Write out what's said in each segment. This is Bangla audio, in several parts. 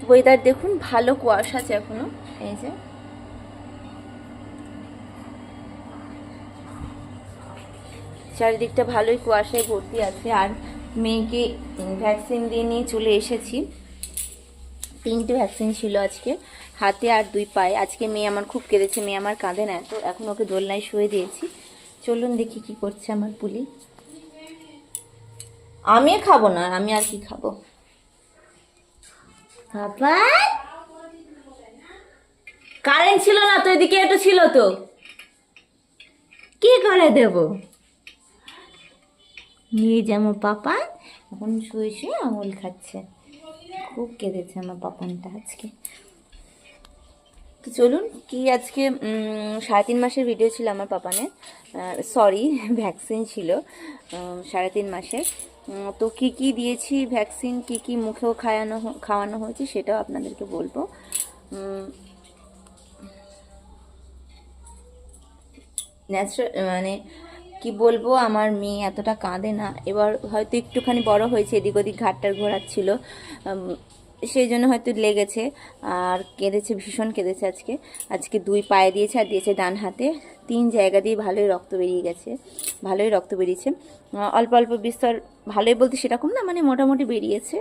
ওয়েদার দেখুন, ভালো কুয়াশা আছে এখনো। এই যে চারিদিকটা ভালোই কুয়াশায় ভর্তি আছে। আর মেয়েকে ভ্যাকসিন দিয়ে নিয়ে চলে এসেছি। 3টে ভ্যাকসিন ছিল আজকে, হাতে আর 2 পায়ে। আজকে মেয়ে আমার খুব কেঁদেছে, মেয়ে আমার কাঁদে না এত। এখন ওকে দোলনায় শুয়ে দিয়েছি। চলুন দেখি কি করছে আমার পুলি। আমি খাবো না, আমি আর কি খাবো। বাবা, কারেন্ট ছিল না তো, এদিকে একটু ছিল তো, কি করে দেব? নিয়ে যে আমার পাপা এখন শুয়ে শুয়ে আঙুল খাচ্ছে। খুব কেঁদেছে আমার পাপানটা আজকে। তো চলুন, কি আজকে 3.5 মাসের ভিডিও ছিল আমার পাপানের, সরি ভ্যাকসিন ছিল 3.5 মাসের। তো কি কি দিয়েছি ভ্যাকসিন, কি কি মুখেও খাওয়ানো হয়েছে সেটাও আপনাদেরকে বলবো। ন্যাচারাল মানে কি বলবো, আমার মেয়ে এতটা কাঁদে না। এবার হয়তো একটুখানি বড় হয়েছে, এদিক ওদিক ঘাটটার ঘোরাচ্ছিল, সেই জন্য হয়তো লেগেছে। আর কেঁদেছে, ভীষণ কেঁদেছে আজকে। আজকে 2 পায়ে দিয়েছে, আর দিয়েছে ডান হাতে। 3 জায়গা দিয়ে ভালোই রক্ত বেরিয়ে গেছে, ভালোই রক্ত বেরিয়েছে। অল্প অল্প বিস্তর, ভালোই বলতে সেরকম না, মানে মোটামুটি বেরিয়েছে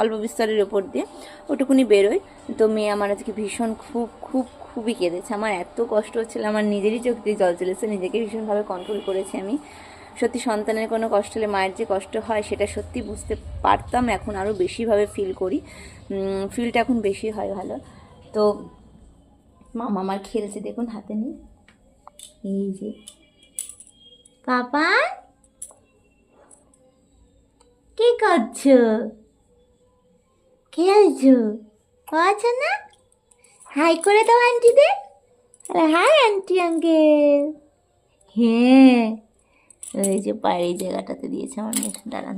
অল্প বিস্তরের ওপর দিয়ে, ওটুকুনি বেরোয়। তো মেয়ে আমার আজকে ভীষণ খুব খুব খুবই কেঁদেছে। আমার এত কষ্ট হচ্ছিল, আমার নিজেরই চোখ দিয়ে জল চলেছে। নিজেকে ভীষণভাবে কন্ট্রোল করেছি আমি। সত্যি সন্তানের কোনো কষ্ট হলে মায়ের যে কষ্ট হয় সেটা সত্যি বুঝতে পারতাম, এখন আরও বেশিভাবে ফিল করি। ফিলটা এখন বেশি হয় ভালো। তো মামা আমার খেলছে, দেখুন হাতে নেই। এই যে বাবা, কি করছো? খেলছো? আচ্ছা না, হাই করে দাও আন্টিদের। আরে হাই আন্টি আঙ্কেল। হ্যাঁ, এই যে পায়ের এই জায়গাটাতে দিয়েছে আমার মেয়ে, দাঁড়ান।